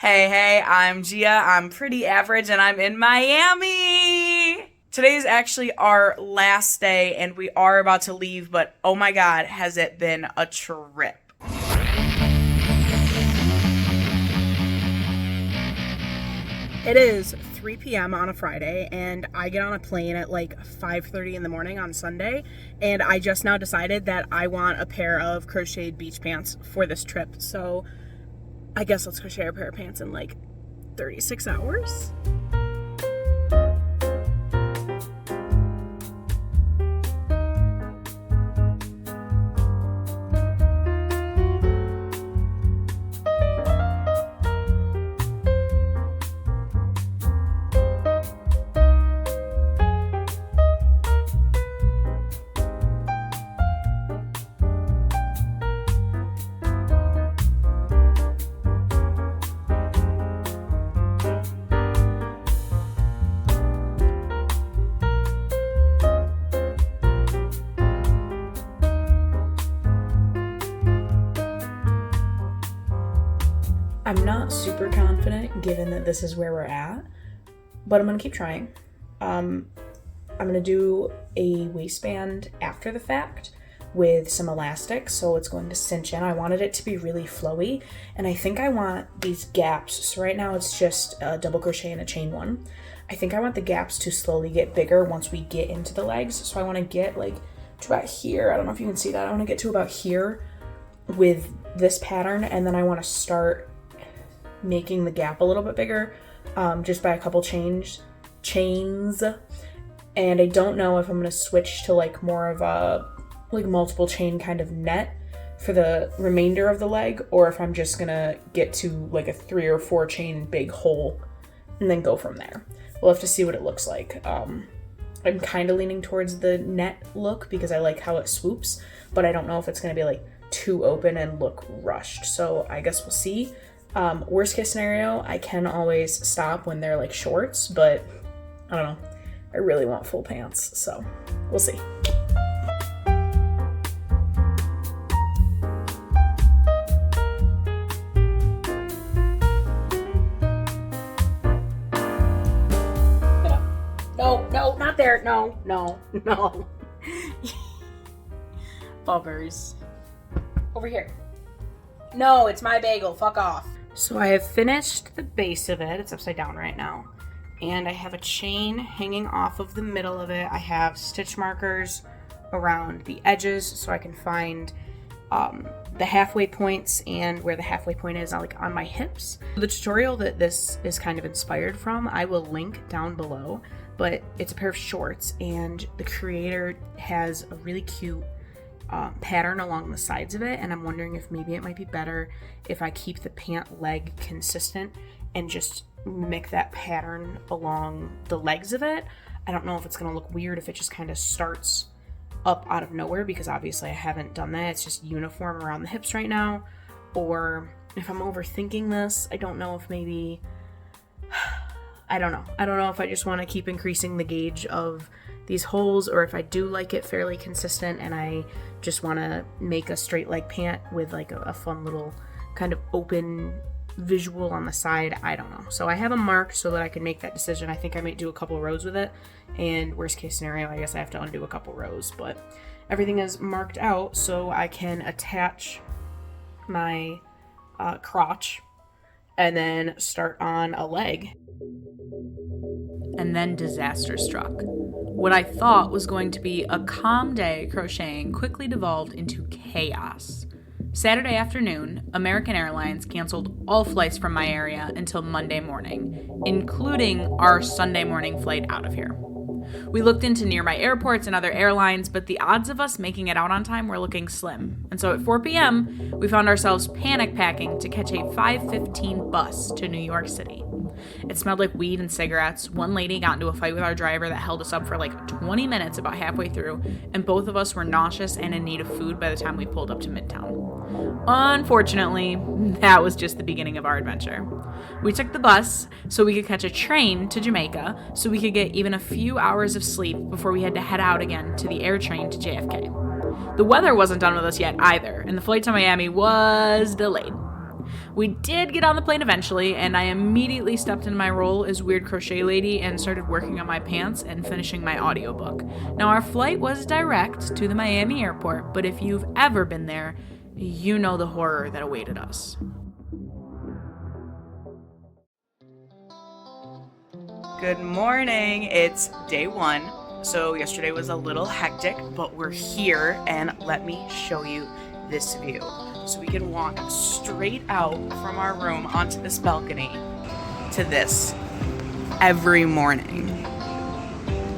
Hey, I'm Gia. I'm pretty average and I'm in Miami. Today is actually our last day and we are about to leave, but oh my god, has it been a trip. It is 3 p.m. on a Friday, and I get on a plane at like 5:30 in the morning on Sunday, and I just now decided that I want a pair of crocheted beach pants for this trip. So I guess let's crochet a pair of pants in like 36 hours. I'm not super confident given that this is where we're at, but I'm gonna keep trying. I'm gonna do a waistband after the fact with some elastic, so it's going to cinch in. I wanted it to be really flowy, and I think I want these gaps. So right now it's just a double crochet and a chain one. I think I want the gaps to slowly get bigger once we get into the legs. So I want to get like to about here. I don't know if you can see that. I want to get to about here with this pattern, and then I want to start making the gap a little bit bigger, just by a couple chains. And I don't know if I'm going to switch to like more of a like multiple chain kind of net for the remainder of the leg, or if I'm just gonna get to like a 3 or 4 chain big hole and then go from there. We'll have to see what it looks like. I'm kind of leaning towards the net look because I like how it swoops, but I don't know if it's gonna be like too open and look rushed. So I guess we'll see. Worst case scenario, I can always stop when they're like shorts, but I don't know. I really want full pants, so we'll see. No, not there. No. Bubbers. Over here. No, it's my bagel. Fuck off. So I have finished the base of it. It's upside down right now. And I have a chain hanging off of the middle of it. I have stitch markers around the edges so I can find the halfway points and where the halfway point is like on my hips. The tutorial that this is kind of inspired from, I will link down below, but it's a pair of shorts and the creator has a really cute pattern along the sides of it, and I'm wondering if maybe it might be better if I keep the pant leg consistent and just mimic that pattern along the legs of it. I don't know if it's gonna look weird if it just kind of starts up out of nowhere, because obviously I haven't done that. It's just uniform around the hips right now, or if I'm overthinking this, I don't know if maybe I don't know if I just want to keep increasing the gauge of these holes, or if I do like it fairly consistent and I just want to make a straight leg pant with like a fun little kind of open visual on the side. I don't know. So I have them marked so that I can make that decision. I think I might do a couple rows with it, and worst case scenario, I guess I have to undo a couple rows, but everything is marked out so I can attach my crotch and then start on a leg. And then disaster struck. What I thought was going to be a calm day crocheting quickly devolved into chaos. Saturday afternoon, American Airlines canceled all flights from my area until Monday morning, including our Sunday morning flight out of here. We looked into nearby airports and other airlines, but the odds of us making it out on time were looking slim. And so at 4 p.m., we found ourselves panic packing to catch a 5:15 bus to New York City. It smelled like weed and cigarettes. One lady got into a fight with our driver that held us up for like 20 minutes about halfway through, and both of us were nauseous and in need of food by the time we pulled up to Midtown. Unfortunately, that was just the beginning of our adventure. We took the bus so we could catch a train to Jamaica so we could get even a few hours of sleep before we had to head out again to the air train to JFK. The weather wasn't done with us yet either, and the flight to Miami was delayed. We did get on the plane eventually, and I immediately stepped into my role as weird crochet lady and started working on my pants and finishing my audiobook. Now, our flight was direct to the Miami airport, but if you've ever been there, you know the horror that awaited us. Good morning. It's day 1. So yesterday was a little hectic, but we're here, and let me show you this view. So we can walk straight out from our room onto this balcony to this every morning.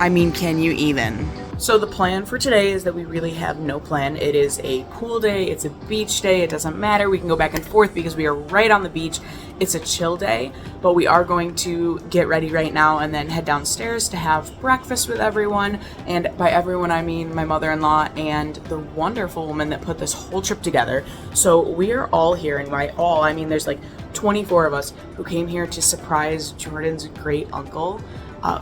I mean, can you even? So the plan for today is that we really have no plan. It is a pool day, it's a beach day, it doesn't matter. We can go back and forth because we are right on the beach. It's a chill day, but we are going to get ready right now and then head downstairs to have breakfast with everyone. And by everyone, I mean my mother-in-law and the wonderful woman that put this whole trip together. So we are all here, and by all, I mean there's like 24 of us who came here to surprise Jordan's great uncle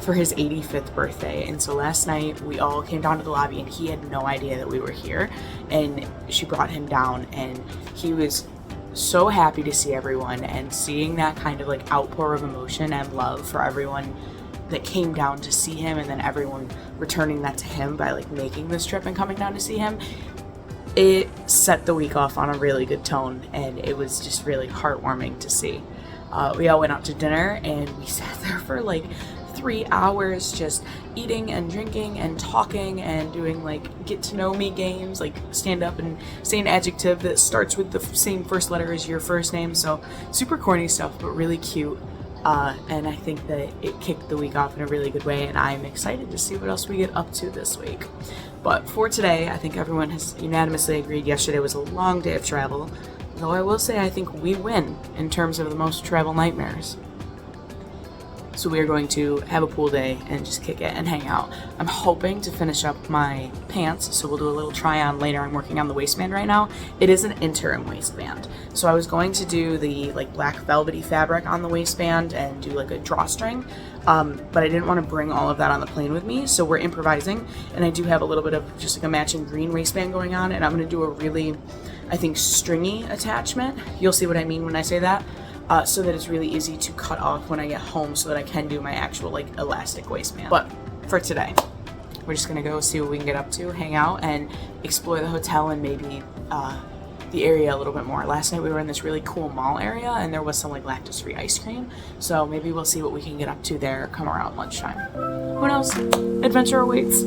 for his 85th birthday. And so last night we all came down to the lobby, and he had no idea that we were here, and she brought him down, and he was so happy to see everyone, and seeing that kind of like outpour of emotion and love for everyone that came down to see him, and then everyone returning that to him by like making this trip and coming down to see him, it set the week off on a really good tone, and it was just really heartwarming to see. We all went out to dinner, and we sat there for like 3 hours just eating and drinking and talking and doing like get to know me games, like stand up and say an adjective that starts with the same first letter as your first name. So super corny stuff, but really cute. And I think that it kicked the week off in a really good way, and I'm excited to see what else we get up to this week. But for today, I think everyone has unanimously agreed yesterday was a long day of travel, though I will say I think we win in terms of the most travel nightmares. So we are going to have a pool day and just kick it and hang out. I'm hoping to finish up my pants, so we'll do a little try on later. I'm working on the waistband right now. It is an interim waistband. So I was going to do the like black velvety fabric on the waistband and do like a drawstring, but I didn't want to bring all of that on the plane with me, so we're improvising. And I do have a little bit of just like a matching green waistband going on, and I'm going to do a really, I think, stringy attachment. You'll see what I mean when I say that. So that it's really easy to cut off when I get home, so that I can do my actual like elastic waistband. But for today, we're just gonna go see what we can get up to, hang out, and explore the hotel and maybe the area a little bit more. Last night we were in this really cool mall area, and there was some like lactose-free ice cream, so maybe we'll see what we can get up to there come around lunchtime. Who knows? Adventure awaits.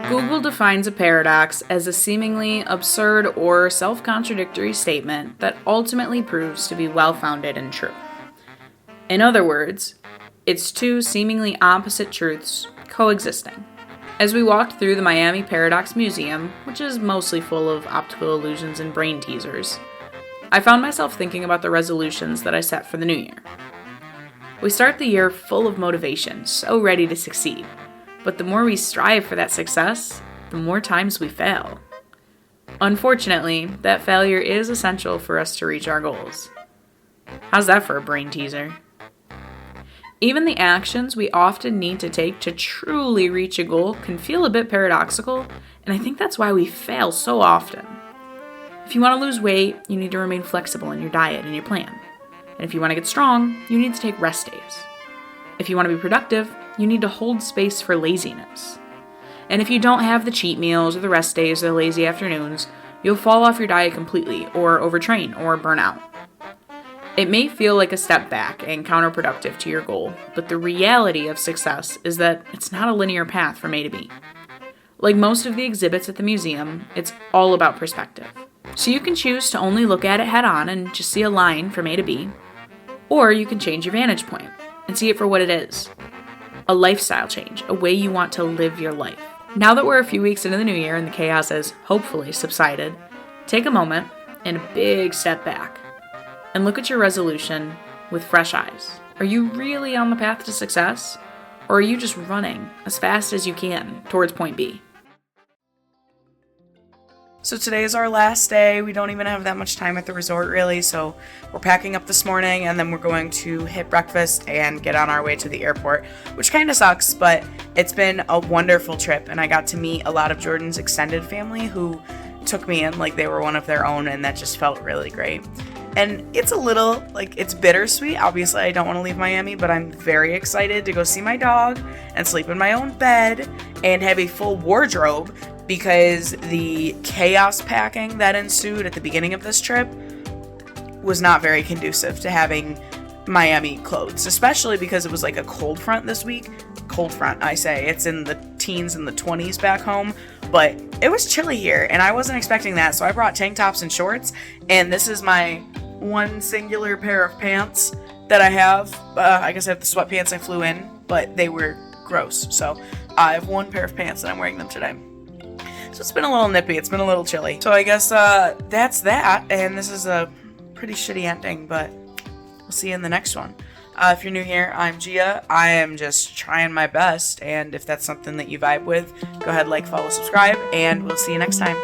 Google defines a paradox as a seemingly absurd or self-contradictory statement that ultimately proves to be well-founded and true. In other words, it's two seemingly opposite truths coexisting. As we walked through the Miami Paradox Museum, which is mostly full of optical illusions and brain teasers, I found myself thinking about the resolutions that I set for the new year. We start the year full of motivation, so ready to succeed. But the more we strive for that success, the more times we fail. Unfortunately, that failure is essential for us to reach our goals. How's that for a brain teaser? Even the actions we often need to take to truly reach a goal can feel a bit paradoxical, and I think that's why we fail so often. If you want to lose weight, you need to remain flexible in your diet and your plan. And if you want to get strong, you need to take rest days. If you want to be productive, you need to hold space for laziness. And if you don't have the cheat meals or the rest days or the lazy afternoons, you'll fall off your diet completely or overtrain or burn out. It may feel like a step back and counterproductive to your goal, but the reality of success is that it's not a linear path from A to B. Like most of the exhibits at the museum, it's all about perspective. So you can choose to only look at it head on and just see a line from A to B, or you can change your vantage point and see it for what it is. A lifestyle change, a way you want to live your life. Now that we're a few weeks into the new year and the chaos has hopefully subsided, take a moment and a big step back and look at your resolution with fresh eyes. Are you really on the path to success? Or are you just running as fast as you can towards point B? So today is our last day. We don't even have that much time at the resort really, so we're packing up this morning and then we're going to hit breakfast and get on our way to the airport, which kind of sucks, but it's been a wonderful trip and I got to meet a lot of Jordan's extended family who took me in like they were one of their own, and that just felt really great. And it's a little, it's bittersweet. Obviously, I don't want to leave Miami, but I'm very excited to go see my dog and sleep in my own bed and have a full wardrobe, because the chaos packing that ensued at the beginning of this trip was not very conducive to having Miami clothes, especially because it was like a cold front this week. Cold front, I say. It's in the teens and the 20s back home, but it was chilly here and I wasn't expecting that, so I brought tank tops and shorts, and this is my one singular pair of pants that I have. I guess I have the sweatpants I flew in, but they were gross, so I have one pair of pants and I'm wearing them today. So it's been a little nippy, it's been a little chilly. So I guess that's that, and this is a pretty shitty ending, but we'll see you in the next one. If you're new here, I'm Gia. I am just trying my best, and if that's something that you vibe with, go ahead, like, follow, subscribe, and we'll see you next time.